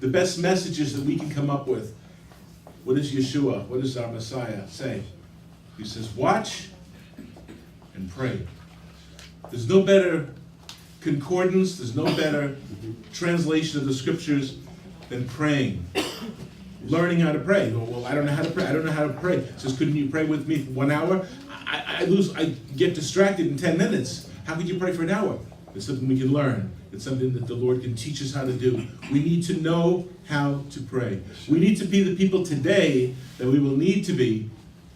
the best messages that we can come up with. What does Yeshua, what does our Messiah say? He says, watch and pray. There's no better concordance, there's no better translation of the scriptures than praying. Learning how to pray. Well, I don't know how to pray. I don't know how to pray. He says, couldn't you pray with me for 1 hour? I get distracted in 10 minutes. How could you pray for an hour? It's something we can learn. It's something that the Lord can teach us how to do. We need to know how to pray. We need to be the people today that we will need to be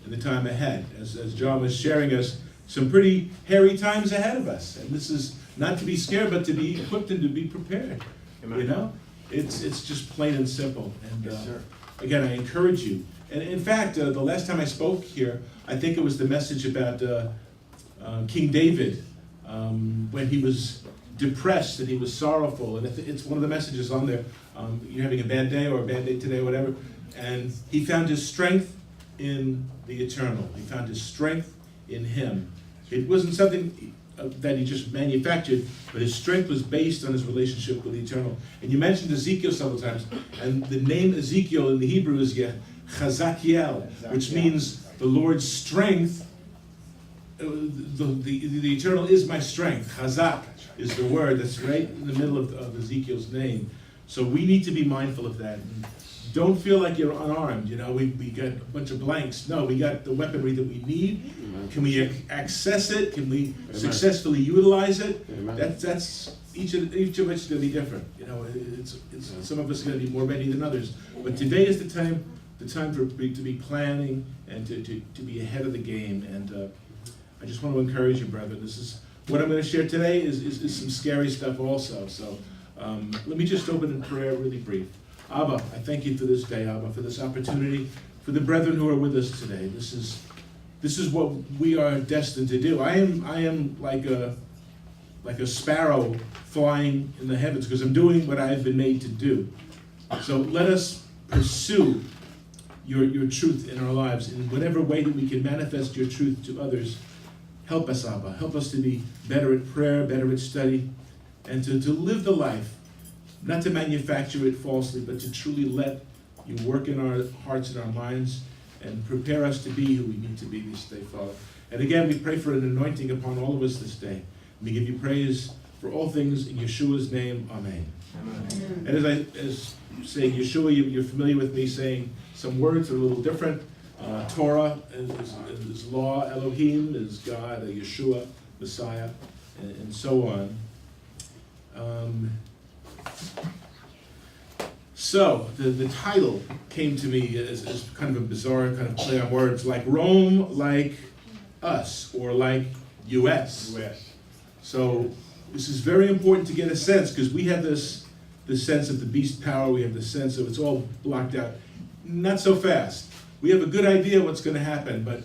in the time ahead. As John was sharing us, some pretty hairy times ahead of us. And this is not to be scared, but to be equipped and to be prepared. Amen. You know? It's just plain and simple. And Yes, sir. again, I encourage you. And in fact, the last time I spoke here, I think it was the message about King David when he was depressed and he was sorrowful. And it's one of the messages on there. You're having a bad day or a bad day today or whatever. And he found his strength in the eternal. He found his strength in him. It wasn't something that he just manufactured, but his strength was based on his relationship with the eternal. And you mentioned Ezekiel several times, and the name Ezekiel in the Hebrew is Chazakiel, which means the Lord's strength. The eternal is my strength. Chazak is the word that's right in the middle of Ezekiel's name. So we need to be mindful of that. And don't feel like you're unarmed. You know, we got a bunch of blanks. No, we got the weaponry that we need. Can we access it? Can we successfully utilize it? That's each of us is going to be different. You know, it's some of us are going to be more ready than others. But today is the time to be planning and to be ahead of the game. And I just want to encourage you, brethren. This is what I'm going to share today is some scary stuff also. So let me just open in prayer really brief. Abba, I thank you for this day, Abba, for this opportunity, for the brethren who are with us today. This is what we are destined to do. I am like a sparrow flying in the heavens because I'm doing what I have been made to do. So let us pursue your truth in our lives in whatever way that we can manifest your truth to others. Help us, Abba. Help us to be better at prayer, better at study, and to live the life, not to manufacture it falsely, but to truly let you work in our hearts and our minds and prepare us to be who we need to be this day, Father. And again, we pray for an anointing upon all of us this day. We give you praise for all things in Yeshua's name. Amen. Amen. And as saying Yeshua, you're familiar with me saying some words that are a little different. Torah is law, Elohim is God, Yeshua, Messiah, and so on. So the title came to me as kind of a bizarre kind of play on words, like Rome, like us, or like U.S. So this is very important to get a sense, because we have this sense of the beast power, we have the sense of it's all blocked out. Not so fast. We have a good idea what's going to happen, but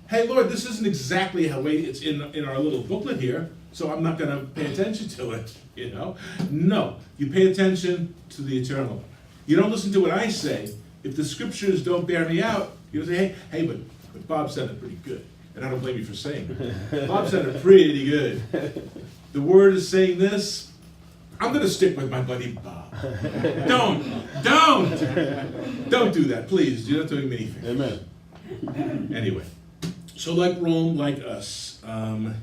hey, Lord, this isn't exactly how it's in our little booklet here, so I'm not going to pay attention to it, you know? No, you pay attention to the eternal. You don't listen to what I say. If the scriptures don't bear me out, you say, hey, but Bob said it pretty good, and I don't blame you for saying it. Bob said it pretty good. The word is saying this. I'm going to stick with my buddy Bob. Don't do that, please. You're not doing me anything. Amen. Anyway, so like Rome, like us. And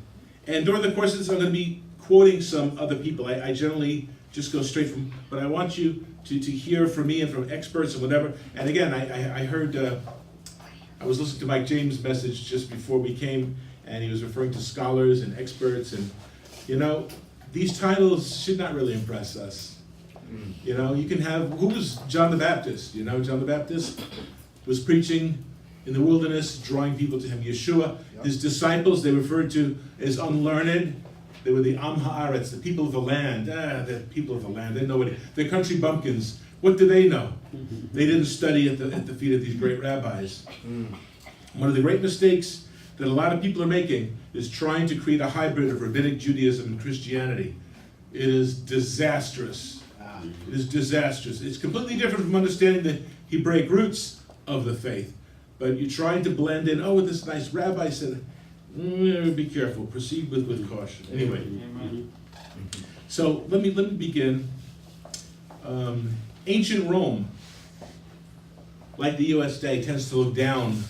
during the course of this, I'm going to be quoting some other people. I generally just go straight from, but I want you to hear from me and from experts and whatever. And again, I heard, I was listening to Mike James' message just before we came, and he was referring to scholars and experts, and you know, these titles should not really impress us. You know, you can have, who was John the Baptist? You know, John the Baptist was preaching in the wilderness, drawing people to him. Yeshua, his disciples, they referred to as unlearned. They were the Am Haaretz, the people of the land. The people of the land, they know what they're country bumpkins. What do they know? They didn't study at the feet of these great rabbis. One of the great mistakes that a lot of people are making is trying to create a hybrid of rabbinic Judaism and Christianity. It is disastrous. It is disastrous. It's completely different from understanding the Hebraic roots of the faith. But you're trying to blend in, oh, this nice rabbi said, be careful, proceed with caution. Anyway, so let me begin. Ancient Rome, like the US today, tends to look down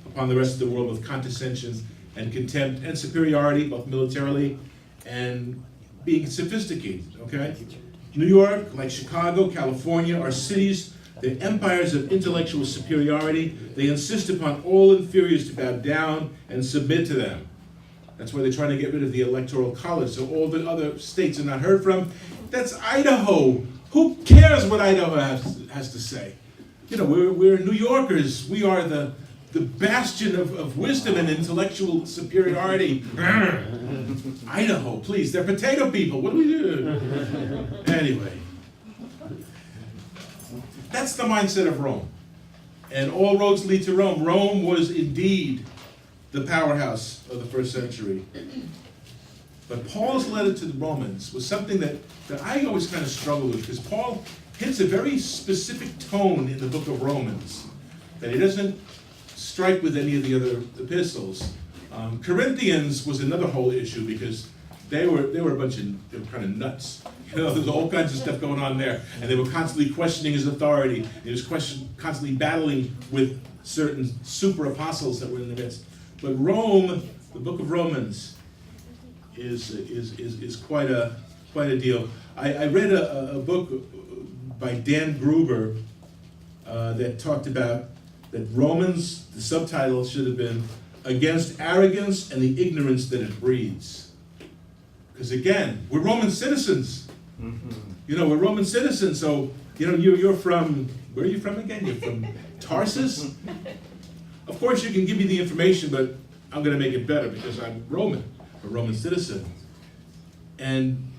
upon the rest of the world with condescension and contempt and superiority, both militarily and being sophisticated, okay? New York, like Chicago, California, are cities, they're empires of intellectual superiority. They insist upon all inferiors to bow down and submit to them. That's why they're trying to get rid of the Electoral College, so all the other states are not heard from. That's Idaho. Who cares what Idaho has to say? You know, we're New Yorkers. We are the bastion of wisdom and intellectual superiority. Idaho, please, they're potato people. What do we do? Anyway, that's the mindset of Rome. And all roads lead to Rome. Rome was indeed the powerhouse of the first century. But Paul's letter to the Romans was something that I always kind of struggle with, because Paul hits a very specific tone in the book of Romans that he doesn't strike with any of the other epistles. Corinthians was another whole issue, because they were a bunch of, they were kind of nuts. You know, there's all kinds of stuff going on there, and they were constantly questioning his authority. He was constantly battling with certain super apostles that were in the midst. But Rome, the book of Romans, is quite a deal. I read a book by Dan Gruber that talked about that Romans, the subtitle should have been "Against Arrogance and the Ignorance that it Breeds." Because again, we're Roman citizens. Mm-hmm. You know, we're Roman citizens, so you know, you're from, where are you from again? You're from Tarsus? Of course you can give me the information, but I'm going to make it better because I'm Roman, a Roman citizen. And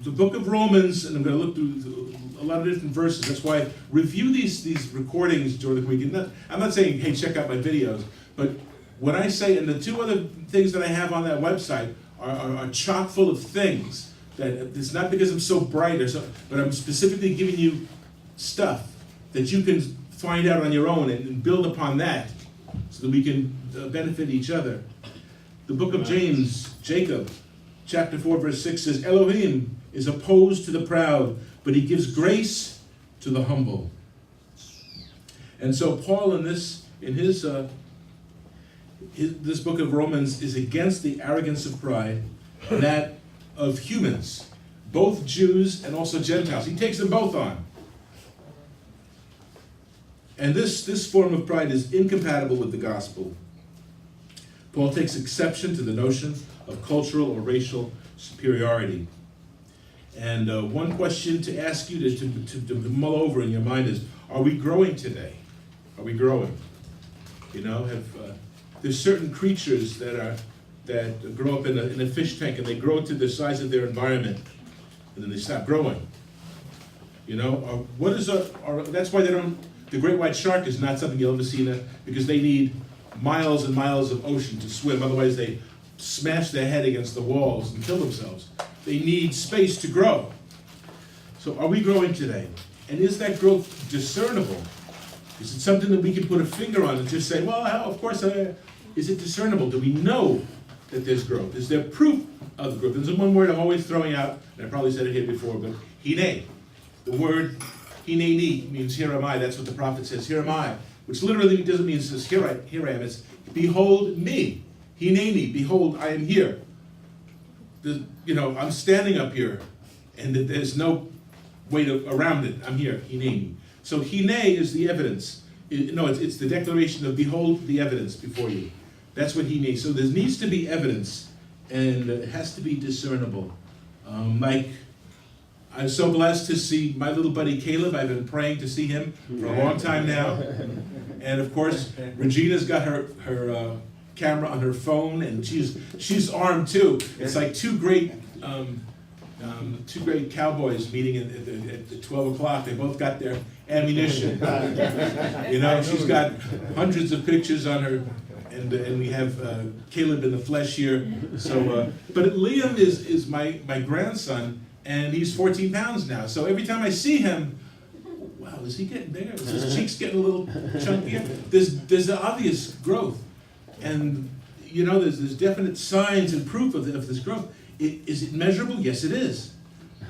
the book of Romans, and I'm going to look through a lot of different verses. That's why I review these recordings during the week. I'm not saying, hey, check out my videos, but what I say, and the two other things that I have on that website are chock full of things that it's not because I'm so bright or so, but I'm specifically giving you stuff that you can find out on your own and build upon that so that we can benefit each other. The book of James, Jacob, chapter 4, verse 6 says, Elohim is opposed to the proud, but he gives grace to the humble. And so Paul in his book of Romans is against the arrogance of pride, that of humans, both Jews and also Gentiles. He takes them both on. And this form of pride is incompatible with the gospel. Paul takes exception to the notion of cultural or racial superiority. And one question to ask you to mull over in your mind is, are we growing today? Are we growing? You know, there's certain creatures that grow up in a fish tank, and they grow to the size of their environment, and then they stop growing. You know, that's why the great white shark is not something you'll ever see because they need miles and miles of ocean to swim. Otherwise, they smash their head against the walls and kill themselves. They need space to grow. So are we growing today? And is that growth discernible? Is it something that we can put a finger on and just say, well, of course, is it discernible? Do we know that there's growth? Is there proof of the growth? There's one word I'm always throwing out, and I probably said it here before, but hine. The word hineni means here am I. That's what the prophet says, here am I. Which literally doesn't mean it says here I am. It's behold me. Hineni, behold, I am here. I'm standing up here, and there's no way around it. I'm here, hineni. So hine is the evidence. It's the declaration of behold the evidence before you. That's what hine. So there needs to be evidence, and it has to be discernible. I'm so blessed to see my little buddy Caleb. I've been praying to see him for a long time now. And of course, Regina's got her camera on her phone, and she's armed too. It's like two great cowboys meeting at 12 o'clock. They both got their ammunition. She's got hundreds of pictures on her, and we have Caleb in the flesh here. So, but Liam is my grandson, and he's 14 pounds now. So every time I see him, wow, is he getting bigger? Is his cheeks getting a little chunkier? There's the obvious growth. And, there's definite signs and proof of this growth. Is it measurable? Yes, it is.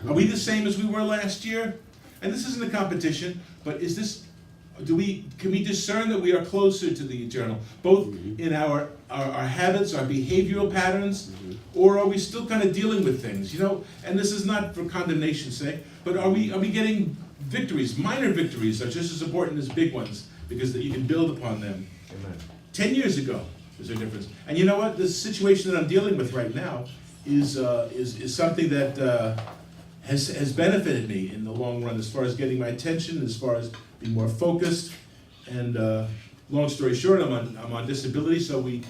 Are we the same as we were last year? And this isn't a competition, but can we discern that we are closer to the eternal, both in our habits, our behavioral patterns, or are we still kind of dealing with things, And this is not for condemnation's sake, but are we getting victories? Minor victories are just as important as big ones, because that you can build upon them. Amen. 10 years ago, there's a difference. And you know what? The situation that I'm dealing with right now is something that has benefited me in the long run, as far as getting my attention, as far as being more focused. And long story short, I'm on disability, so we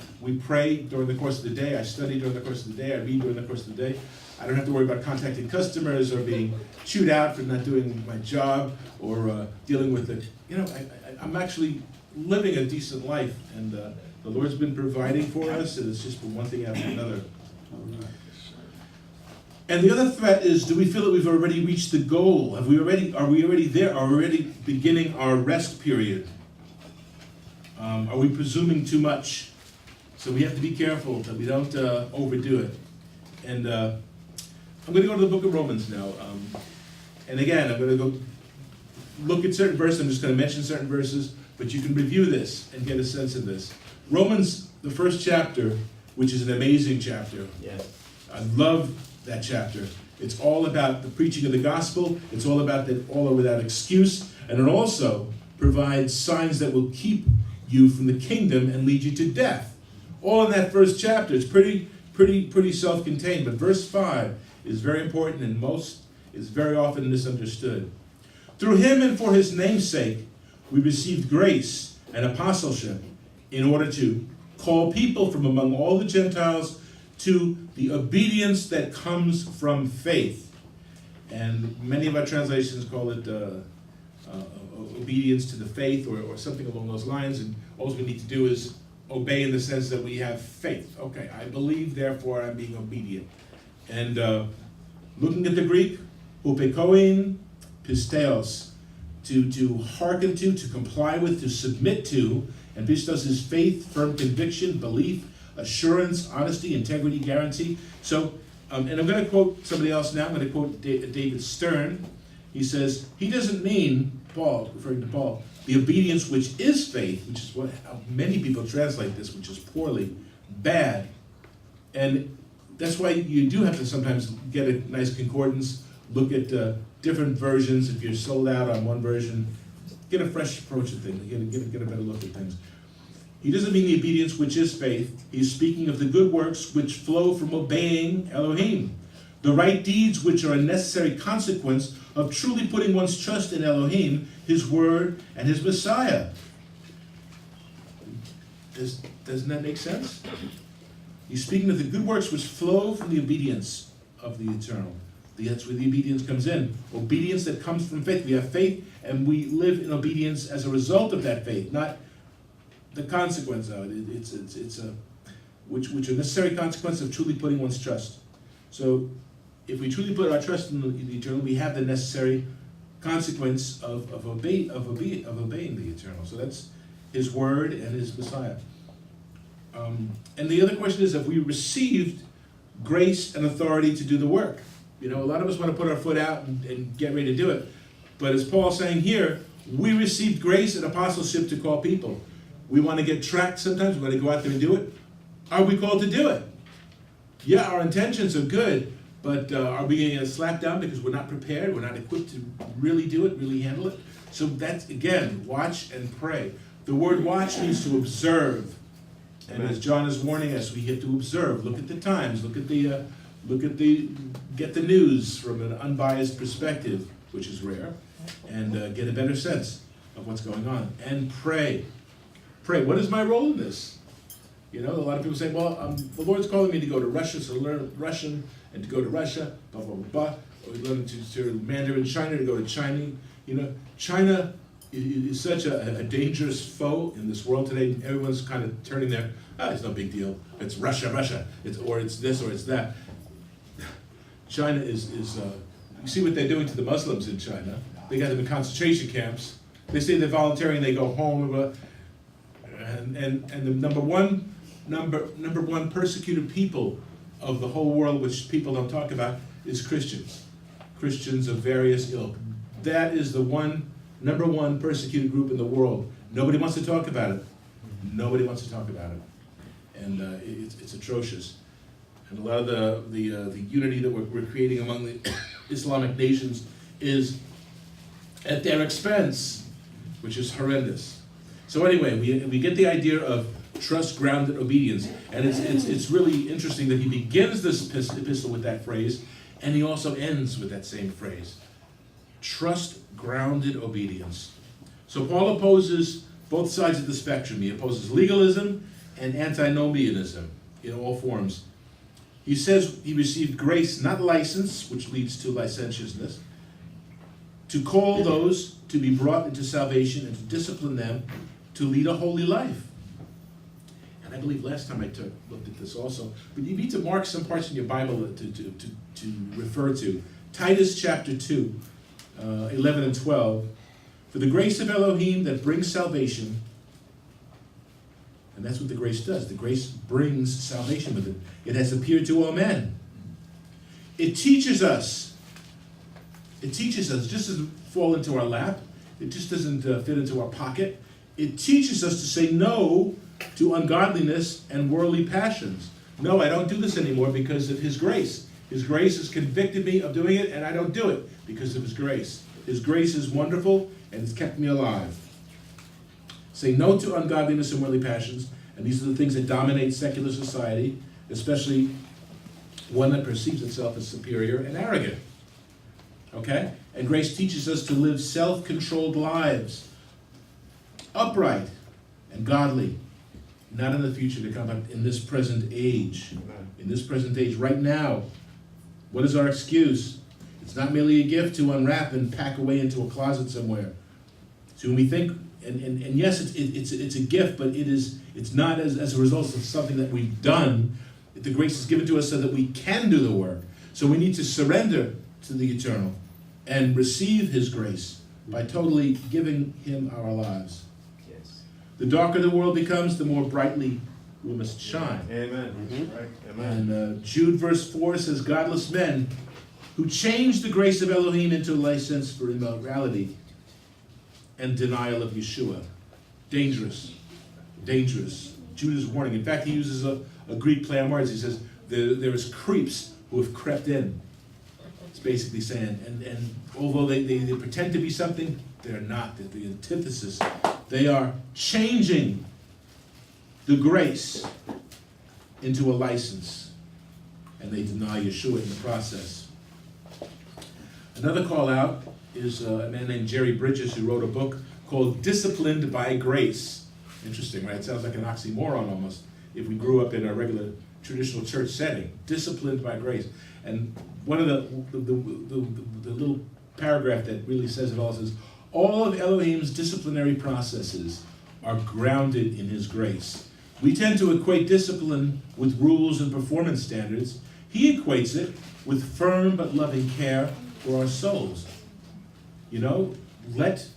pray during the course of the day. I study during the course of the day. I read during the course of the day. I don't have to worry about contacting customers or being chewed out for not doing my job or dealing with it. I'm actually living a decent life, and the Lord's been providing for us, and it's just been one thing after another. And the other threat is, do we feel that we've already reached the goal? Are we already there? Are we already beginning our rest period? Are we presuming too much? So we have to be careful that we don't overdo it. And I'm going to go to the book of Romans now. And again, I'm going to go look at certain verses. I'm just going to mention certain verses, but you can review this and get a sense of this. Romans, the first chapter, which is an amazing chapter. Yes. I love that chapter. It's all about the preaching of the gospel. It's all about that all are without excuse. And it also provides signs that will keep you from the kingdom and lead you to death. All in that first chapter. It's pretty self-contained. But verse 5 is very important and is very often misunderstood. Through him and for his name's sake, we received grace and apostleship in order to call people from among all the Gentiles to the obedience that comes from faith. And many of our translations call it obedience to the faith or something along those lines. And all we need to do is obey in the sense that we have faith. Okay, I believe, therefore I'm being obedient. And looking at the Greek, upekoin pisteos, to hearken to comply with, to submit to, and pistos is faith, firm conviction, belief, assurance, honesty, integrity, guarantee. So, and I'm going to quote somebody else now. I'm going to quote David Stern. He says, he doesn't mean, Paul, referring to Paul, the obedience which is faith, which is how many people translate this, which is poorly, bad. And that's why you do have to sometimes get a nice concordance, look at different versions. If you're sold out on one version, get a fresh approach of things, get a better look at things. He doesn't mean the obedience which is faith. He's speaking of the good works which flow from obeying Elohim, the right deeds which are a necessary consequence of truly putting one's trust in Elohim, his word, and his Messiah. Doesn't that make sense? He's speaking of the good works which flow from the obedience of the eternal. That's where the obedience comes in. Obedience that comes from faith. We have faith, and we live in obedience as a result of that faith, not the consequence of it. Which are necessary consequences of truly putting one's trust. So, if we truly put our trust in the eternal, we have the necessary consequence of obeying the eternal. So that's his word and his Messiah. And the other question is, have we received grace and authority to do the work? A lot of us want to put our foot out and get ready to do it. But as Paul's saying here, we received grace and apostleship to call people. We want to get tracked sometimes. We want to go out there and do it. Are we called to do it? Yeah, our intentions are good, but are we getting slapped down because we're not prepared? We're not equipped to really do it, really handle it? So that's, again, watch and pray. The word watch means to observe. And as John is warning us, we get to observe. Look at the times. Get the news from an unbiased perspective, which is rare, and get a better sense of what's going on. And pray. Pray. What is my role in this? A lot of people say, well, the Lord's calling me to go to Russia, so learn Russian, and to go to Russia, blah, blah, blah, blah. Or learn to Mandarin China, to go to China. China is such a dangerous foe in this world today. Everyone's kind of turning their, it's no big deal. It's Russia. It's this or it's that. China is you see what they're doing to the Muslims in China. They got them in concentration camps. They say they're volunteering, they go home, and the number one persecuted people of the whole world, which people don't talk about, is Christians. Christians of various ilk, that is the number one persecuted group in the world. Nobody wants to talk about it. Nobody wants to talk about it. And it's atrocious. And a lot of the unity that we're creating among the Islamic nations is at their expense, which is horrendous. So anyway, we get the idea of trust-grounded obedience. And it's really interesting that he begins this epistle with that phrase, and he also ends with that same phrase. Trust-grounded obedience. So Paul opposes both sides of the spectrum. He opposes legalism and antinomianism in all forms. He says he received grace, not license, which leads to licentiousness, to call those to be brought into salvation and to discipline them to lead a holy life. And I believe last time I looked at this also, but you need to mark some parts in your Bible to refer to. Titus chapter 2, 11 and 12. For the grace of Elohim that brings salvation, and that's what the grace does. The grace brings salvation with it. It has appeared to all men. It teaches us. It just doesn't fall into our lap. It just doesn't fit into our pocket. It teaches us to say no to ungodliness and worldly passions. No, I don't do this anymore because of His grace. His grace has convicted me of doing it, and I don't do it because of His grace. His grace is wonderful, and it's kept me alive. Say no to ungodliness and worldly passions, and these are the things that dominate secular society, especially one that perceives itself as superior and arrogant. Okay? And grace teaches us to live self-controlled lives, upright and godly, not in the future to come, but in this present age. In this present age, right now, what is our excuse? It's not merely a gift to unwrap and pack away into a closet somewhere. So when we think, and yes, it's a gift, but it's not as a result of something that we've done. The grace is given to us so that we can do the work. So we need to surrender to the eternal and receive His grace by totally giving Him our lives. Yes. The darker the world becomes, the more brightly we must shine. Amen. Mm-hmm. Right. Amen. And Jude verse 4 says, godless men who change the grace of Elohim into license for immorality and denial of Yeshua. Dangerous. Dangerous. Jude is warning. In fact, he uses a Greek play on words. He says, there is creeps who have crept in. It's basically saying, and although they pretend to be something, they're not. They're the antithesis. They are changing the grace into a license, and they deny Yeshua in the process. Another call out is a man named Jerry Bridges, who wrote a book called Disciplined by Grace. Interesting, right? It sounds like an oxymoron almost if we grew up in a regular traditional church setting. Disciplined by grace. And one of the little paragraph that really says it all says, all of Elohim's disciplinary processes are grounded in His grace. We tend to equate discipline with rules and performance standards. He equates it with firm but loving care for our souls. You know, let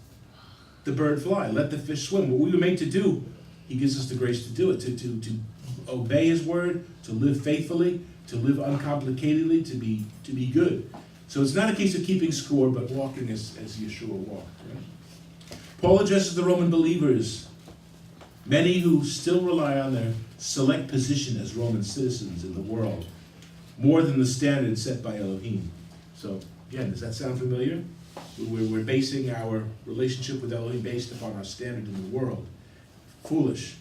the bird fly, let the fish swim. What we were made to do, He gives us the grace to do it, to obey His word, to live faithfully, to live uncomplicatedly, to be good. So it's not a case of keeping score, but walking as Yeshua walked. Right? Paul addresses the Roman believers, many who still rely on their select position as Roman citizens in the world, more than the standard set by Elohim. So again, does that sound familiar? We're basing our relationship with Elohim based upon our standard in the world. Foolish.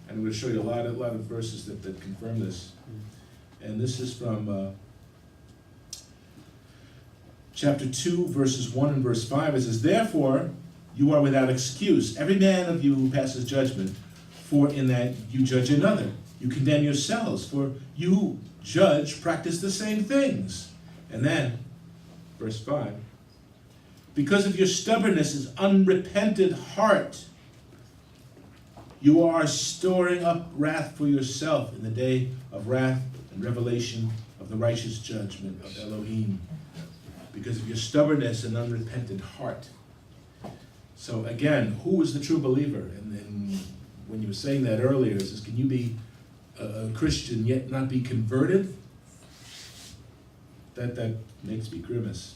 And I'm going to show you a lot of verses that confirm this. And this is from chapter 2, verses 1 and verse 5. It says, therefore, you are without excuse, every man of you who passes judgment, for in that you judge another. You condemn yourselves, for you who judge practice the same things. And then, verse 5, because of your stubbornness and unrepentant heart, you are storing up wrath for yourself in the day of wrath and revelation of the righteous judgment of Elohim. Because of your stubbornness and unrepentant heart. So again, who is the true believer? And when you were saying that earlier, it says, can you be a Christian yet not be converted? That makes me grimace.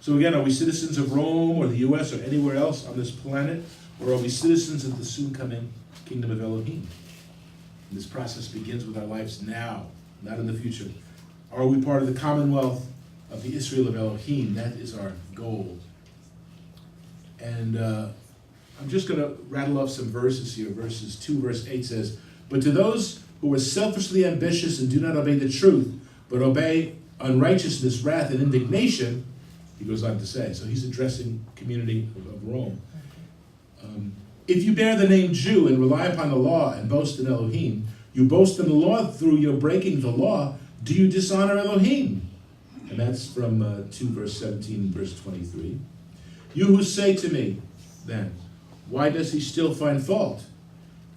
So again, are we citizens of Rome or the US or anywhere else on this planet? Or are we citizens of the soon coming kingdom of Elohim? And this process begins with our lives now, not in the future. Are we part of the commonwealth of the Israel of Elohim? That is our goal. And I'm just going to rattle off some verses here. Verses 2, verse 8 says, "But to those who are selfishly ambitious and do not obey the truth, but obey unrighteousness, wrath, and indignation," he goes on to say. So he's addressing community of Rome. "If you bear the name Jew and rely upon the law and boast in Elohim, you boast in the law through your breaking the law. Do you dishonor Elohim?" And that's from 2 verse 17 and verse 23. "You who say to me, then, why does he still find fault?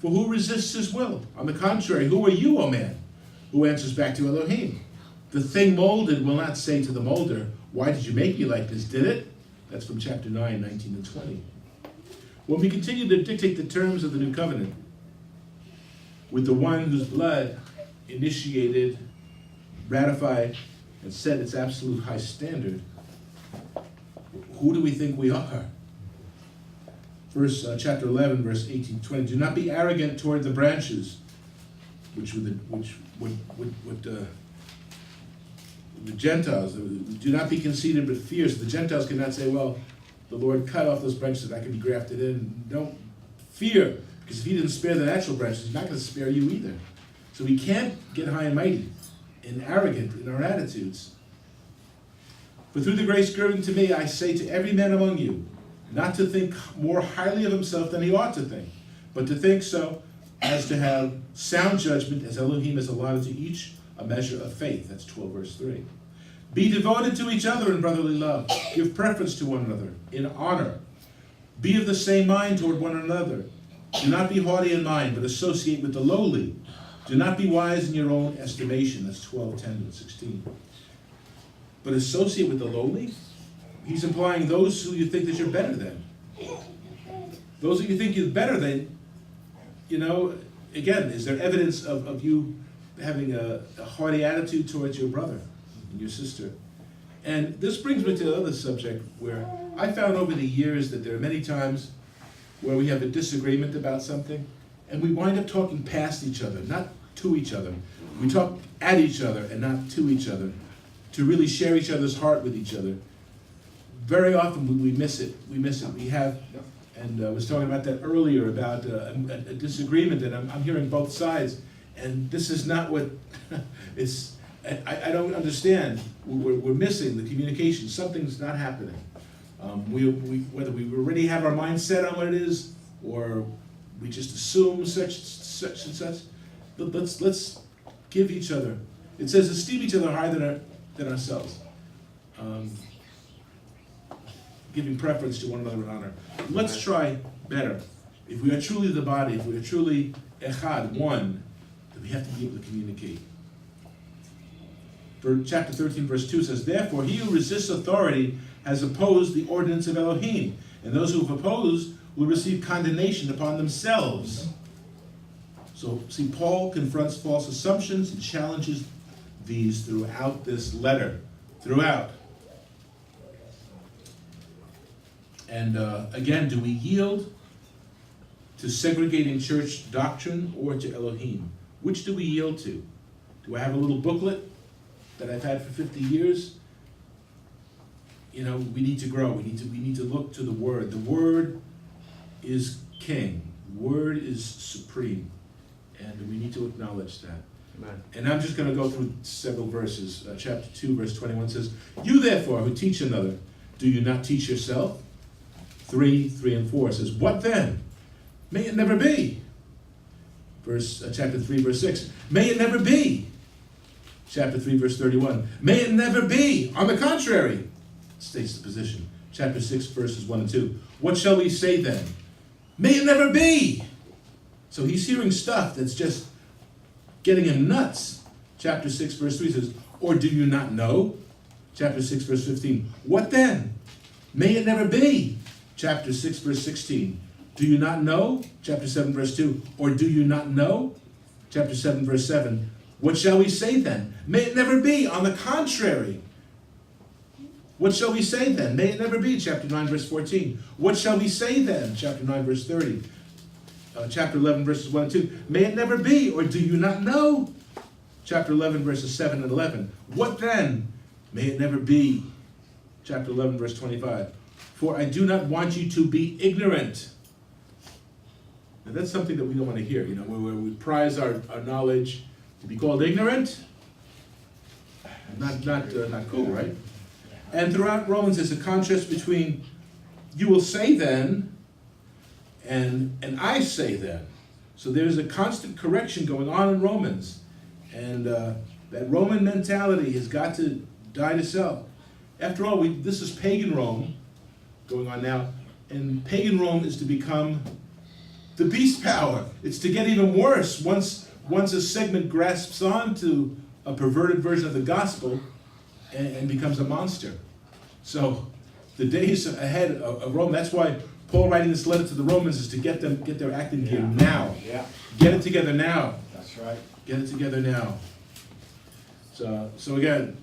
For who resists his will? On the contrary, who are you, O man, who answers back to Elohim? The thing molded will not say to the molder, why did you make me like this, did it?" That's from chapter 9, 19 and 20. When we continue to dictate the terms of the new covenant with the one whose blood initiated, ratified, and set its absolute high standard, who do we think we are? Chapter 11, verse 18, 20. "Do not be arrogant toward the branches," which would the Gentiles. "Do not be conceited but fierce." The Gentiles cannot say, well, the Lord cut off those branches that I can be grafted in. Don't fear, because if he didn't spare the natural branches, he's not going to spare you either. So we can't get high and mighty and arrogant in our attitudes. "For through the grace given to me, I say to every man among you, not to think more highly of himself than he ought to think, but to think so as to have sound judgment, as Elohim has allotted to each a measure of faith." That's 12 verse 3. "Be devoted to each other in brotherly love. Give preference to one another in honor. Be of the same mind toward one another. Do not be haughty in mind, but associate with the lowly. Do not be wise in your own estimation." That's 12, 10, and 16. But associate with the lowly? He's implying those who you think that you're better than. Those that you think you're better than, again, is there evidence of you having a haughty attitude towards your brother and your sister? And this brings me to another subject where I found over the years that there are many times where we have a disagreement about something and we wind up talking past each other, not to each other. We talk at each other and not to each other, to really share each other's heart with each other. Very often we miss it. We have, and I was talking about that earlier, about a disagreement, and I'm hearing both sides, and this is not what is. I don't understand. We're missing the communication. Something's not happening. Whether we already have our mind set on what it is, or we just assume such and such. But let's give each other. It says esteem each other higher than ourselves. Giving preference to one another in honor. Let's try better. If we are truly the body, if we are truly echad, one, then we have to be able to communicate. For chapter 13, verse 2 says, "Therefore, he who resists authority has opposed the ordinance of Elohim, and those who have opposed will receive condemnation upon themselves." So, see, Paul confronts false assumptions and challenges these throughout this letter. Throughout. And again, do we yield to segregating church doctrine or to Elohim? Which do we yield to? Do I have a little booklet that I've had for 50 years? We need to grow. We need to look to the Word. The Word is king. The Word is supreme. And we need to acknowledge that. Amen. And I'm just going to go through several verses. Chapter 2, verse 21 says, "You therefore who teach another, do you not teach yourself?" 3 and 4 says, "What then? May it never be." Chapter 3, verse 6, "May it never be." Chapter 3, verse 31, "May it never be. On the contrary," states the position. Chapter 6, verses 1 and 2, "What shall we say then? May it never be." So he's hearing stuff that's just getting him nuts. Chapter 6, verse 3 says, "Or do you not know?" Chapter 6, verse 15, "What then? May it never be." Chapter 6, verse 16, "Do you not know?" Chapter 7, verse 2, "Or do you not know?" Chapter 7, verse 7, "What shall we say then? May it never be. On the contrary." What shall we say then? May it never be, chapter 9, verse 14. What shall we say then? Chapter 9, verse 30. Chapter 11, verses 1 and 2. May it never be, or do you not know? Chapter 11, verses 7 and 11. What then? May it never be. Chapter 11, verse 25. For I do not want you to be ignorant. Now that's something that we don't want to hear, where we prize our knowledge. To be called ignorant? Not cool, right? And throughout Romans, there's a contrast between you will say then and I say then. So there's a constant correction going on in Romans. And that Roman mentality has got to die to self. After all, this is pagan Rome going on now. And pagan Rome is to become the beast power. It's to get even worse once a segment grasps on to a perverted version of the gospel and becomes a monster. So the days ahead of Rome, that's why Paul writing this letter to the Romans is to get their act in gear now. Yeah. Get it together now. That's right. Get it together now. So again,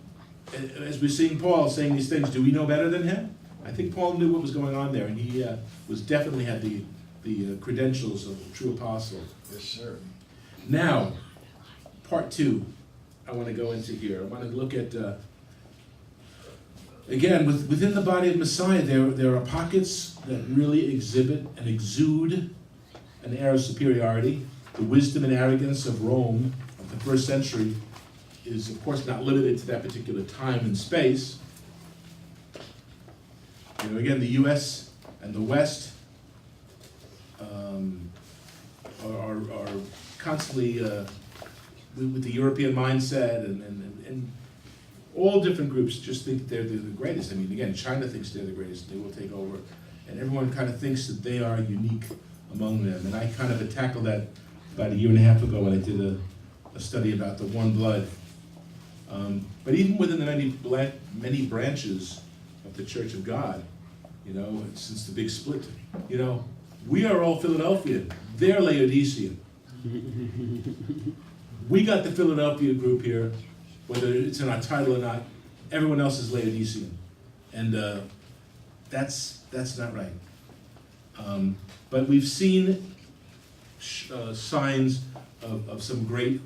as we're seeing Paul saying these things, do we know better than him? I think Paul knew what was going on there, and he was definitely had the credentials of a true apostle. Yes, sir. Now, part 2, I want to go into here. I want to look at, again, within the body of Messiah, there are pockets that really exhibit and exude an air of superiority. The wisdom and arrogance of Rome of the first century is, of course, not limited to that particular time and space. Again, the U.S. and the West are constantly with the European mindset, and all different groups just think they're the greatest. I mean, again, China thinks they're the greatest. They will take over, and everyone kind of thinks that they are unique among them. And I kind of tackled that about a year and a half ago when I did a study about the one blood. But even within the many branches of the Church of God, since the big split, we are all Philadelphian. They're Laodicean. We got the Philadelphia group here, whether it's in our title or not. Everyone else is Laodicean, and that's not right. But we've seen signs of some great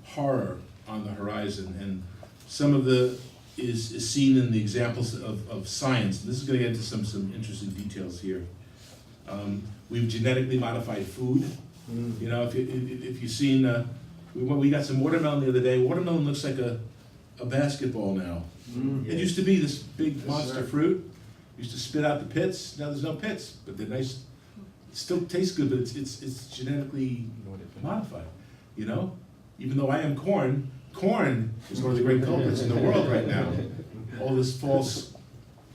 horror on the horizon, and some of the is seen in the examples of science. This is going to get into some interesting details here. We've genetically modified food. If you've seen, we got some watermelon the other day. Watermelon looks like a basketball now. It used to be this big monster fruit. Used to spit out the pits. Now there's no pits, but they're nice. It still tastes good, but it's genetically modified. Even though I am Korn is one of the great culprits in the world right now. All this false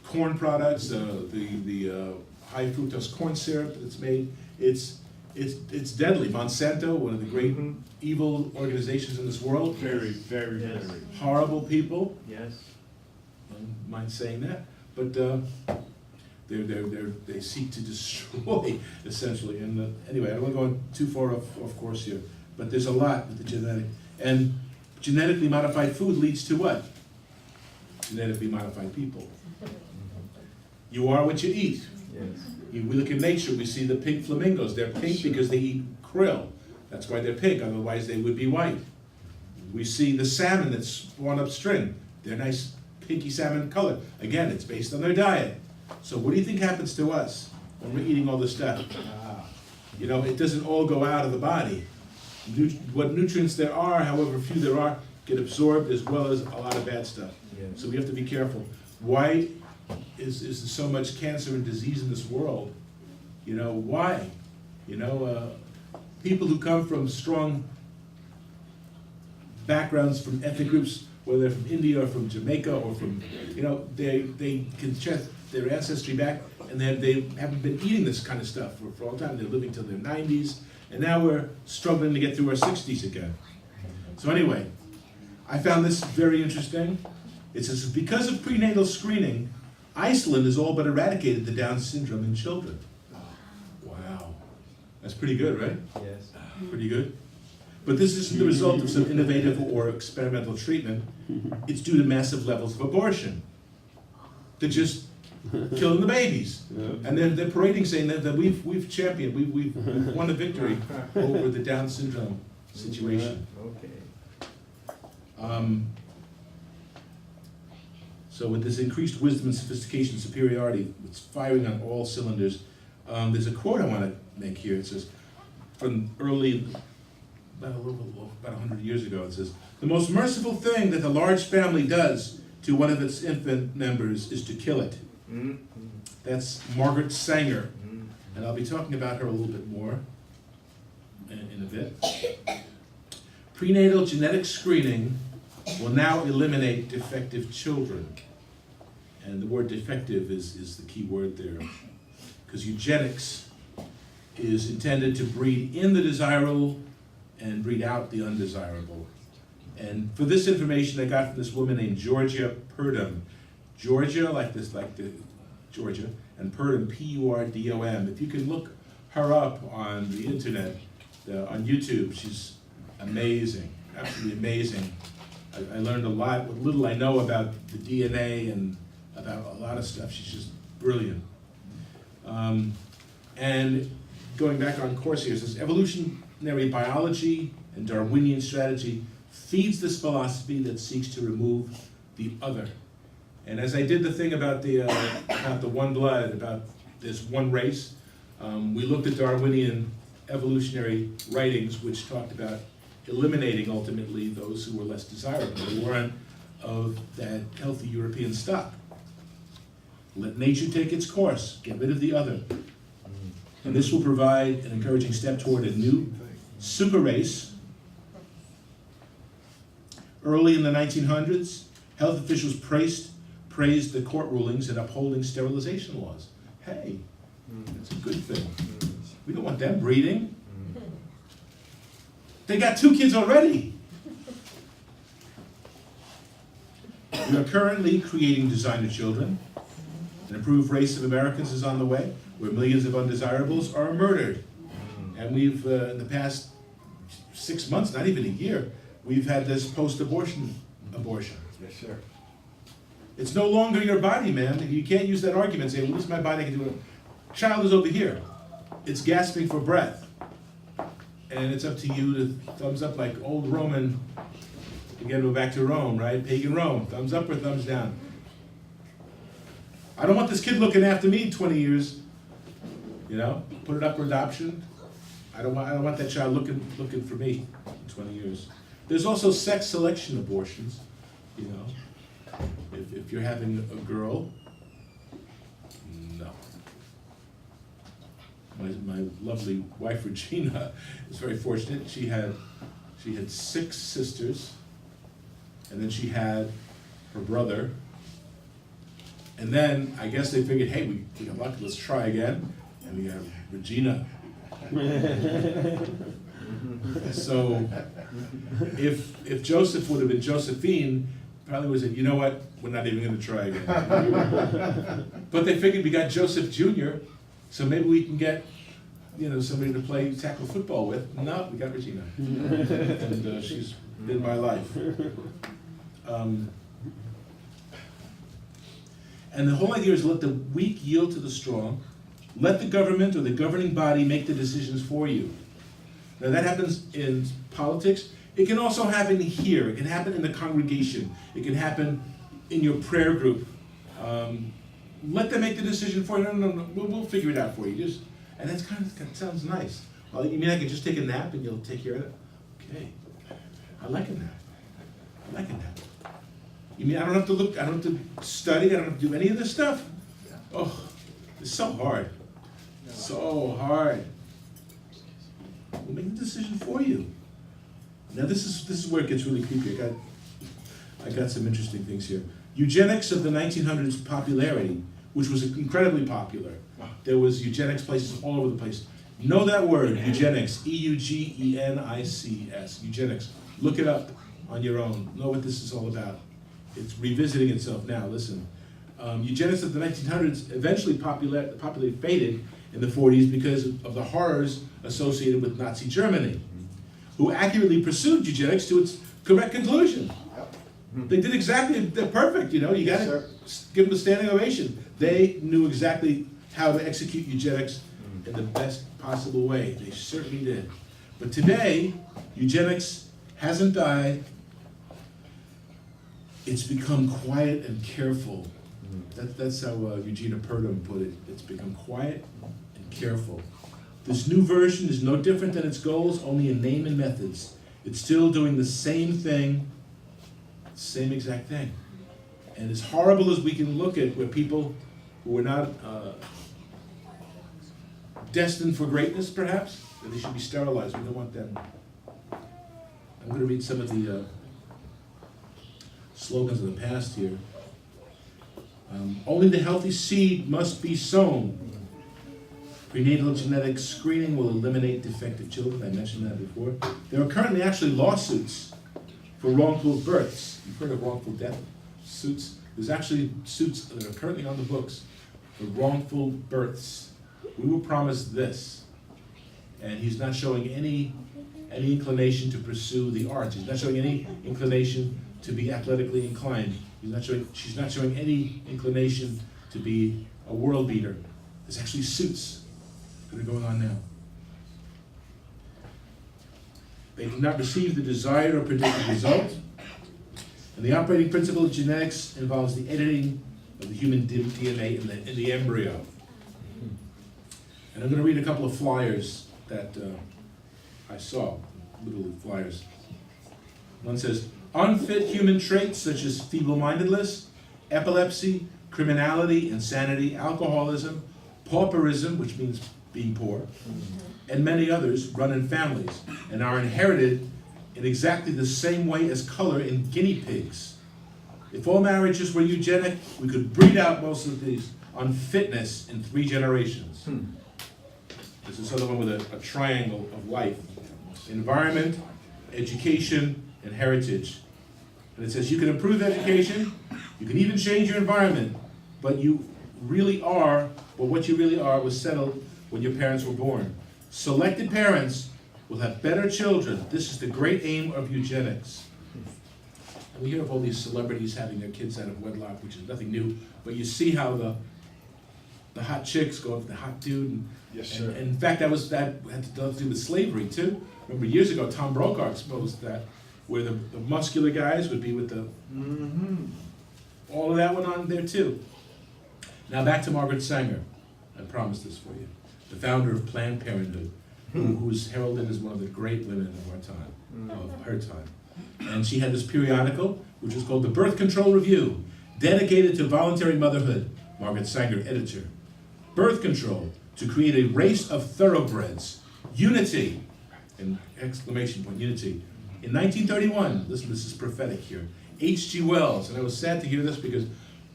corn products, the high fructose corn syrup that's made, it's deadly. Monsanto, one of the great evil organizations in this world. Very, very, Yes. very. Horrible people. Yes. I don't mind saying that, but they seek to destroy essentially. And anyway, I don't want to go too far off course here, but there's a lot with the genetic. And genetically modified food leads to what? Genetically modified people. You are what you eat. Yes. We look at nature, we see the pink flamingos. They're pink because they eat krill. That's why they're pink, otherwise they would be white. We see the salmon that's spawned upstream. They're nice pinky salmon color. Again, it's based on their diet. So what do you think happens to us when we're eating all this stuff? It doesn't all go out of the body. What nutrients there are, however few there are, get absorbed as well as a lot of bad stuff. Yes. So we have to be careful. Why is there so much cancer and disease in this world? Why? People who come from strong backgrounds from ethnic groups, whether they're from India or from Jamaica or from, they can check their ancestry back, and they haven't been eating this kind of stuff for a long time. They're living till their 90s, and now we're struggling to get through our 60s again. So anyway, I found this very interesting. It says, because of prenatal screening, Iceland has all but eradicated the Down syndrome in children. Wow. That's pretty good, right? Yes. Pretty good. But this isn't the result of some innovative or experimental treatment. It's due to massive levels of abortion. to just killing the babies. And they're parading saying that we've championed, we've won a victory over the Down syndrome situation. So with this increased wisdom and sophistication and superiority, it's firing on all cylinders. There's a quote I want to make here. It says, from early, about 100 years ago, it says, "The most merciful thing that a large family does to one of its infant members is to kill it." That's Margaret Sanger, and I'll be talking about her a little bit more in a bit. Prenatal genetic screening will now eliminate defective children. And the word defective is the key word there, because eugenics is intended to breed in the desirable and breed out the undesirable. And for this information I got from this woman named Georgia Purdom. Georgia, like the Georgia, and Purdom, P-U-R-D-O-M. If you can look her up on the internet, on YouTube, she's amazing, absolutely amazing. I learned a lot, what little I know about the DNA and about a lot of stuff. She's just brilliant. And going back on course here, it says evolutionary biology and Darwinian strategy feeds this philosophy that seeks to remove the other. And as I did the thing about the one blood, about this one race, we looked at Darwinian evolutionary writings, which talked about eliminating ultimately those who were less desirable. They weren't of that healthy European stock. Let nature take its course, get rid of the other. And this will provide an encouraging step toward a new super race. Early in the 1900s, health officials praised the court rulings in upholding sterilization laws. Hey, that's a good thing. We don't want them breeding. They got 2 kids already. We are currently creating designer children. An improved race of Americans is on the way, where millions of undesirables are murdered. And we've, in the past 6 months, not even a year, we've had this post-abortion abortion. Yes, sir. It's no longer your body, man. You can't use that argument, say, well, this is my body, I can do it. Child is over here. It's gasping for breath. And it's up to you to thumbs up like old Roman, again, go back to Rome, right? Pagan Rome, thumbs up or thumbs down. I don't want this kid looking after me 20 years, you know? Put it up for adoption. I don't want that child looking for me in 20 years. There's also sex selection abortions, you know? If you're having a girl, no. My lovely wife Regina is very fortunate. She had 6 sisters, and then she had her brother, and then I guess they figured, hey, we got lucky, let's try again, and we have Regina. So if Joseph would have been Josephine, probably would have said, you know what, we're not even going to try again. But they figured we got Joseph Jr., so maybe we can get, you know, somebody to play tackle football with. No, we got Regina, and she's been my life. And the whole idea is let the weak yield to the strong. Let the government or the governing body make the decisions for you. Now that happens in politics. It can also happen here. It can happen in the congregation. It can happen in your prayer group. Let them make the decision for you. No. We'll figure it out for you. And that's kind of sounds nice. Well, you mean I could just take a nap and you'll take care of it? Okay. I like a nap. You mean I don't have to look, I don't have to study, I don't have to do any of this stuff? Oh, it's so hard. So hard. We'll make the decision for you. Now this is where it gets really creepy. I got some interesting things here. Eugenics of the 1900s popularity, which was incredibly popular. There was eugenics places all over the place. Know that word, eugenics, E-U-G-E-N-I-C-S, eugenics. Look it up on your own. Know what this is all about. It's revisiting itself now, listen. Eugenics of the 1900s eventually popularly faded in the 40s because of the horrors associated with Nazi Germany, who accurately pursued eugenics to its correct conclusion. They did exactly, they're perfect, you know, you Yes, gotta sir. give them a standing ovation. They knew exactly how to execute eugenics in the best possible way. They certainly did. But today, eugenics hasn't died. It's become quiet and careful. That's how Eugenia Purdom put it. It's become quiet and careful. This new version is no different than its goals, only in name and methods. It's still doing the same thing, same exact thing. And as horrible as we can look at where people who are not destined for greatness, perhaps, that they should be sterilized. We don't want them. I'm going to read some of the slogans of the past here. Only the healthy seed must be sown. Prenatal genetic screening will eliminate defective children. I mentioned that before. There are currently actually lawsuits for wrongful births. You've heard of wrongful death suits? There's actually suits that are currently on the books for wrongful births. We were promised this, and he's not showing any inclination to pursue the arts. He's not showing any inclination to be athletically inclined. She's not showing any inclination to be a world beater. There's actually suits that are going on now. They cannot receive the desired or predicted result. And the operating principle of genetics involves the editing of the human DNA in the embryo. And I'm going to read a couple of flyers that I saw, literally flyers. One says, unfit human traits such as feeble-mindedness, epilepsy, criminality, insanity, alcoholism, pauperism, which means being poor, and many others run in families and are inherited in exactly the same way as color in guinea pigs. If all marriages were eugenic, we could breed out most of these unfitness in 3 generations. This is another one with a triangle of life. Environment, education, and heritage. And it says you can improve education, you can even change your environment, but what you really are was settled when your parents were born. Selected parents will have better children. This is the great aim of eugenics. And we hear of all these celebrities having their kids out of wedlock, which is nothing new, but you see how the hot chicks go after the hot dude. And, yes, sir. And in fact, that had to do with slavery too. Remember years ago, Tom Brokaw exposed that, where the muscular guys would be with the... All of that went on there too. Now back to Margaret Sanger. I promised this for you. The founder of Planned Parenthood, who's heralded as one of the great women of our time, of her time. And she had this periodical, which was called the Birth Control Review, dedicated to voluntary motherhood. Margaret Sanger, editor. Birth control, to create a race of thoroughbreds. Unity, an exclamation point, unity. In 1931, listen, this is prophetic here, H.G. Wells, and I was sad to hear this because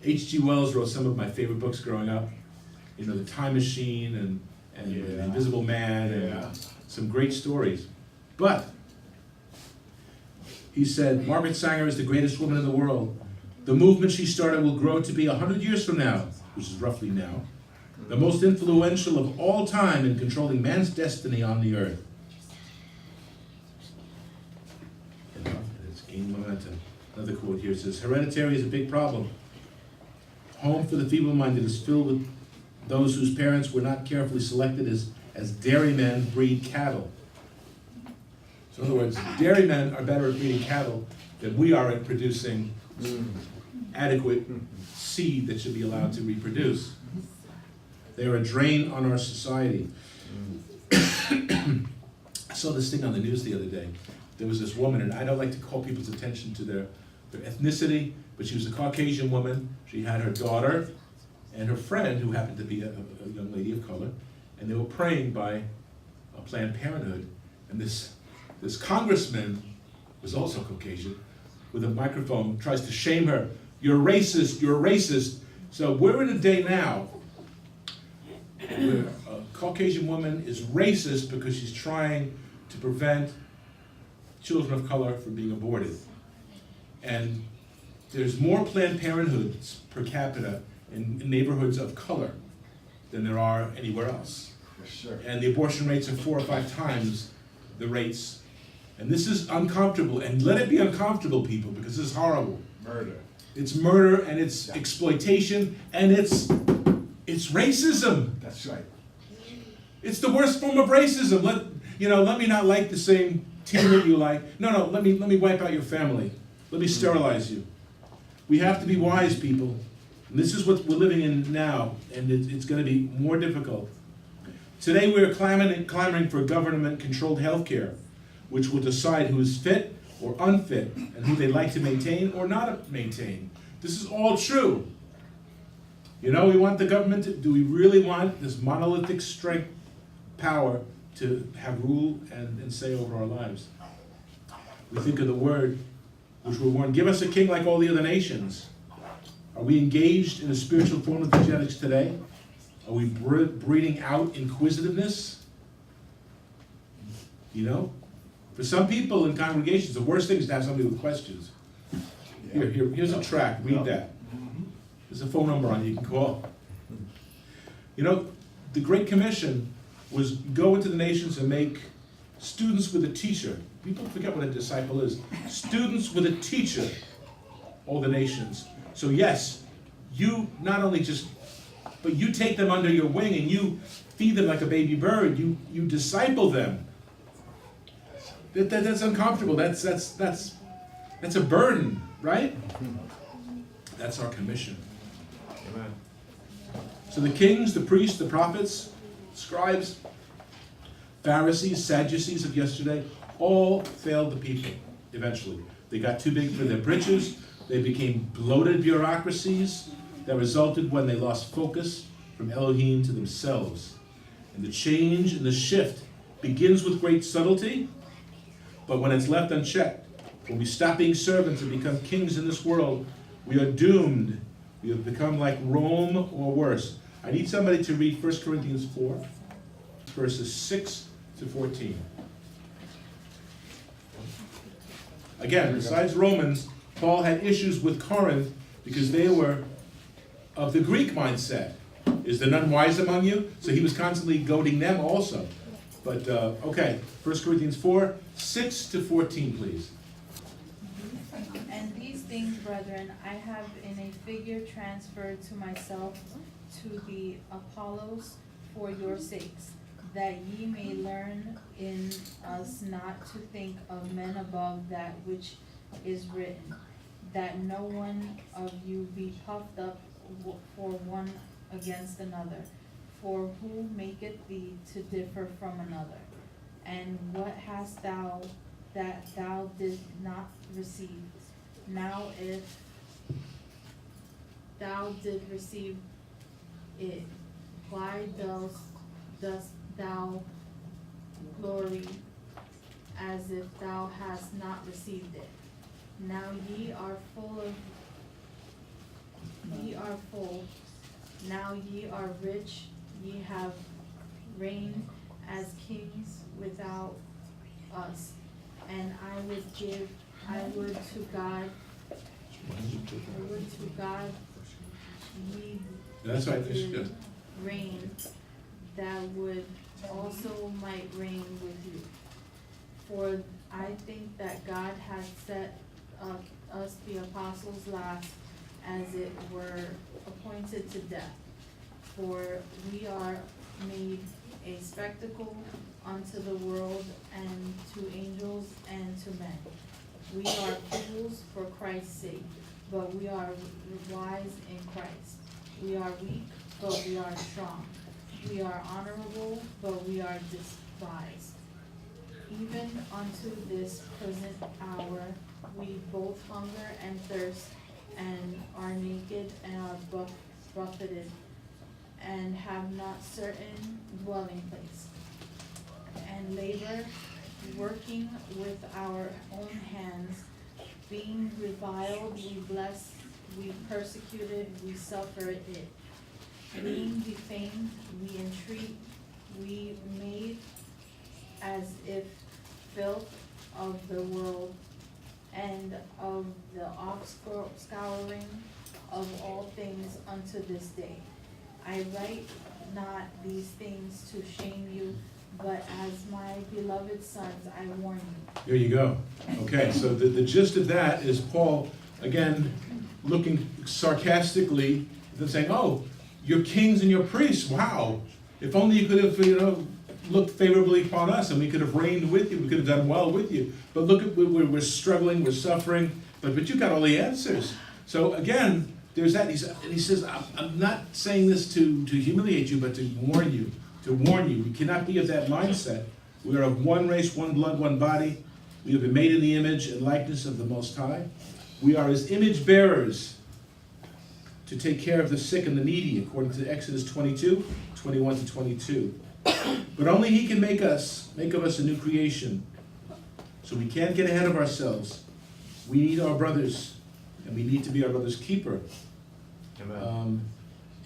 H.G. Wells wrote some of my favorite books growing up. You know, The Time Machine and The Invisible Man and some great stories. But he said, Margaret Sanger is the greatest woman in the world. The movement she started will grow to be 100 years from now, which is roughly now, the most influential of all time in controlling man's destiny on the earth. It's gained momentum. Another quote here says, hereditary is a big problem. Home for the feeble-minded is filled with those whose parents were not carefully selected as dairymen breed cattle. So in other words, dairymen are better at breeding cattle than we are at producing adequate seed that should be allowed to reproduce. They are a drain on our society. I saw this thing on the news the other day. There was this woman, and I don't like to call people's attention to their ethnicity, but she was a Caucasian woman. She had her daughter and her friend, who happened to be a young lady of color, and they were praying by a Planned Parenthood. And this congressman was also Caucasian, with a microphone, tries to shame her. You're racist, you're racist. So we're in a day now where a Caucasian woman is racist because she's trying to prevent children of color from being aborted. And there's more Planned Parenthoods per capita in neighborhoods of color than there are anywhere else. Sure. And the abortion rates are 4 or 5 times the rates. And this is uncomfortable, and let it be uncomfortable, people, because this is horrible. Murder. It's murder, and it's exploitation, and it's racism. That's right. It's the worst form of racism. Let me not like the same team that you like. No, let me wipe out your family. Let me sterilize you. We have to be wise, people. And this is what we're living in now, and it's going to be more difficult. Today we're clamoring for government-controlled health care, which will decide who is fit or unfit, and who they like to maintain or not maintain. This is all true. We want the government do we really want this monolithic strength power to have rule and say over our lives? We think of the word, which we're warned, give us a king like all the other nations. Are we engaged in a spiritual form of eugenics today? Are we breeding out inquisitiveness? For some people in congregations, the worst thing is to have somebody with questions. Here's a track, read that. There's a phone number on it you can call. The Great Commission was go into the nations and make students with a teacher. People forget what a disciple is. Students with a teacher, all the nations. So yes, you not only but you take them under your wing and you feed them like a baby bird. You disciple them. That's uncomfortable. That's a burden, right? That's our commission. Amen. So the kings, the priests, the prophets, scribes, Pharisees, Sadducees of yesterday, all failed the people eventually. They got too big for their britches. They became bloated bureaucracies that resulted when they lost focus from Elohim to themselves. And the change and the shift begins with great subtlety, but when it's left unchecked, when we stop being servants and become kings in this world, we are doomed. We have become like Rome or worse. I need somebody to read 1 Corinthians 4, verses 6 to 14. Again, besides Romans, Paul had issues with Corinth because they were of the Greek mindset. Is there none wise among you? So he was constantly goading them also. But, 1 Corinthians 4, 6 to 14, please. And these things, brethren, I have in a figure transferred to myself to the Apollos for your sakes, that ye may learn in us not to think of men above that which is written, that no one of you be puffed up for one against another. For who maketh thee to differ from another? And what hast thou that thou didst not receive? Now if thou did receive it, why dost thou glory as if thou hast not received it? Now ye are full, now ye are rich, ye have reigned as kings without us. And I would to God, ye That's right. did reign, that would also might reign with you. For I think that God has set us the apostles last, as it were appointed to death. For we are made a spectacle unto the world, and to angels, and to men. We are fools for Christ's sake, but we are wise in Christ. We are weak, but we are strong. We are honorable, but we are despised. Even unto this present hour, we both hunger and thirst, and are naked, and are buffeted, and have not certain dwelling place. And labor, working with our own hands, being reviled, we bless, we persecuted, we suffer it. Being defamed, we entreat, we made as if filth of the world, and of the offscouring of all things unto this day. I write not these things to shame you, but as my beloved sons, I warn you. There you go. Okay, so the gist of that is Paul again, looking sarcastically, and saying, oh, you're kings and you're priests, wow. If only you could have, looked favorably upon us and we could have reigned with you, we could have done well with you. But look at, we're struggling, we're suffering, but you got all the answers. So again, there's that, and he says, I'm not saying this to humiliate you, but to warn you. We cannot be of that mindset. We are of one race, one blood, one body. We have been made in the image and likeness of the Most High. We are his image bearers to take care of the sick and the needy, according to Exodus 22, 21 to 22. But only he can make of us a new creation. So we can't get ahead of ourselves. We need our brothers, and we need to be our brother's keeper. Amen.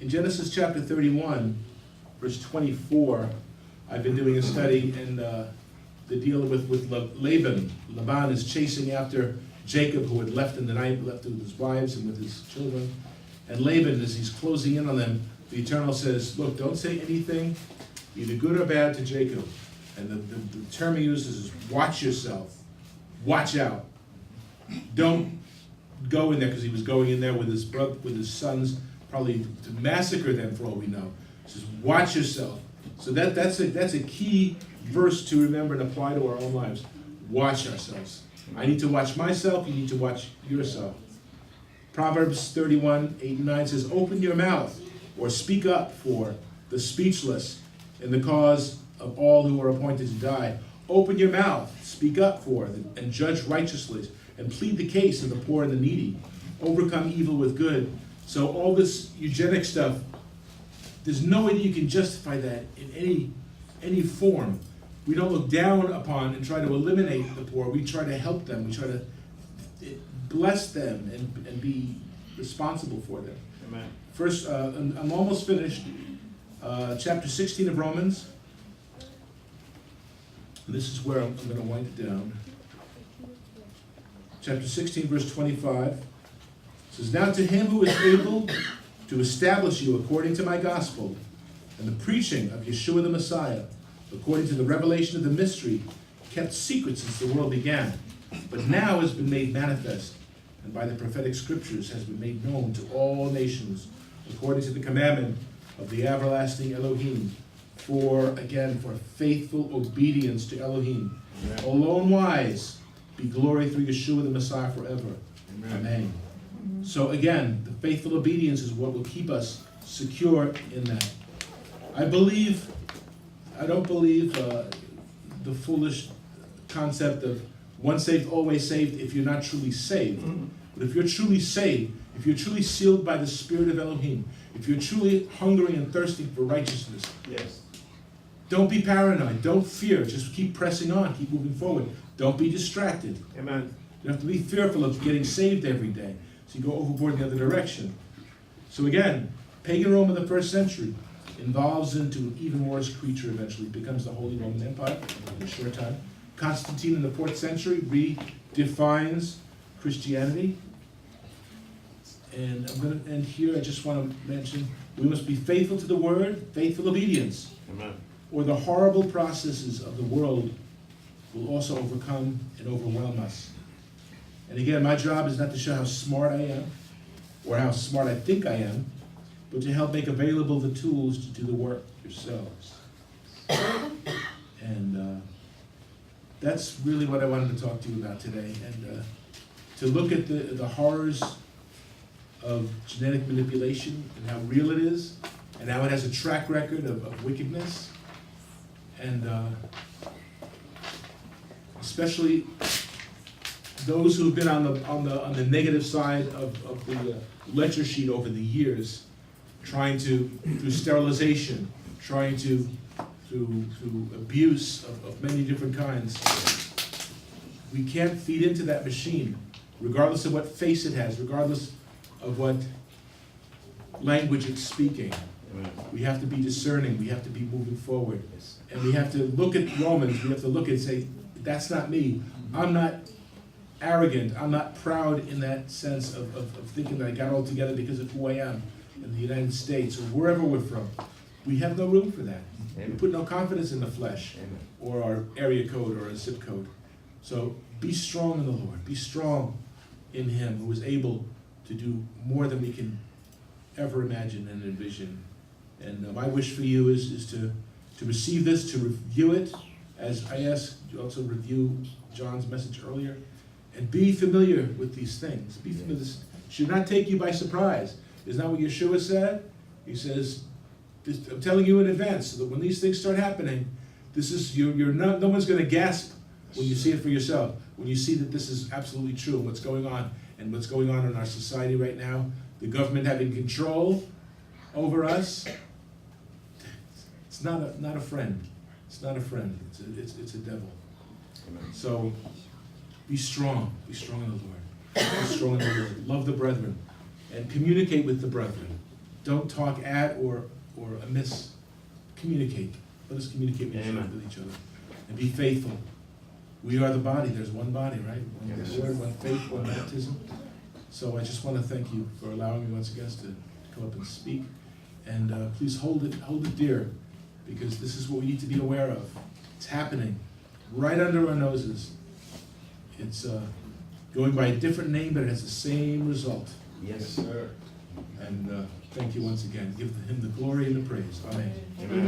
In Genesis chapter 31, verse 24, I've been doing a study, and the deal with Laban. Laban is chasing after Jacob, who had left in the night, left with his wives and with his children. And Laban, as he's closing in on them, the Eternal says, look, don't say anything, either good or bad, to Jacob. And the term he uses is watch yourself. Watch out. Don't go in there, because he was going in there with his brother, with his sons, probably to massacre them for all we know. He says, watch yourself. So that's a key verse to remember and apply to our own lives. Watch ourselves. I need to watch myself, you need to watch yourself. Proverbs 31, 8 and 9 says, open your mouth, or speak up for the speechless in the cause of all who are appointed to die. Open your mouth, speak up for them, and judge righteously, and plead the case of the poor and the needy. Overcome evil with good. So all this eugenic stuff, there's no way that you can justify that in any form. We don't look down upon and try to eliminate the poor. We try to help them. We try to bless them and be responsible for them. Amen. First, I'm almost finished. Chapter 16 of Romans. This is where I'm going to wind it down. Chapter 16, verse 25. Says, now to him who is able to establish you according to my gospel and the preaching of Yeshua the Messiah, according to the revelation of the mystery, kept secret since the world began, but now has been made manifest, and by the prophetic scriptures has been made known to all nations, according to the commandment of the everlasting Elohim, for faithful obedience to Elohim, alone wise, be glory through Yeshua the Messiah forever. Amen. So again, the faithful obedience is what will keep us secure in that. I don't believe the foolish concept of once saved, always saved if you're not truly saved. But if you're truly saved, if you're truly sealed by the Spirit of Elohim, if you're truly hungering and thirsting for righteousness, yes, don't be paranoid, don't fear, just keep pressing on, keep moving forward. Don't be distracted. amen. You have to be fearful of getting saved every day, so you go overboard in the other direction. So again, pagan Rome of the first century evolves into an even worse creature eventually. It becomes the Holy Roman Empire in a short time. Constantine in the 4th century redefines Christianity. And I'm going to end here. I just want to mention, we must be faithful to the word, faithful obedience, Amen. or the horrible processes of the world will also overcome and overwhelm us. And again, my job is not to show how smart I am, or how smart I think I am, but to help make available the tools to do the work yourselves. And that's really what I wanted to talk to you about today. And to look at the horrors of genetic manipulation and how real it is, and how it has a track record of wickedness, and especially those who've been on the negative side of the ledger sheet over the years, trying to, through sterilization, trying to, through abuse of many different kinds. We can't feed into that machine, regardless of what face it has, regardless of what language it's speaking. Amen. We have to be discerning, we have to be moving forward. And we have to look at Romans, we have to look and say, that's not me. I'm not arrogant, I'm not proud in that sense of thinking that I got it all together because of who I am in the United States or wherever we're from. We have no room for that. Amen. We put no confidence in the flesh, Amen. or our area code or a zip code. So be strong in the Lord. Be strong in him who is able to do more than we can ever imagine and envision. And my wish for you is to receive this, to review it, as I asked you also review John's message earlier, and be familiar with these things. Be familiar. This should not take you by surprise. Isn't that what Yeshua said? He says, I'm telling you in advance, so that when these things start happening, this is no one's going to gasp when you see it for yourself. When you see that this is absolutely true, what's going on, and what's going on in our society right now, the government having control over us, it's not a friend. It's not a friend. It's a devil. Amen. So be strong. Be strong in the Lord. Be strong in the Lord. Love the brethren, and communicate with the brethren. Don't talk at or amiss. Communicate. Let us communicate with each other, and be faithful. We are the body. There's one body, right? One Yes. Lord, one faith, one baptism. So I just want to thank you for allowing me once again to come up and speak. And please hold it dear, because this is what we need to be aware of. It's happening right under our noses. It's going by a different name, but it has the same result. Yes, sir. And thank you once again. Give him the glory and the praise. Amen. Amen.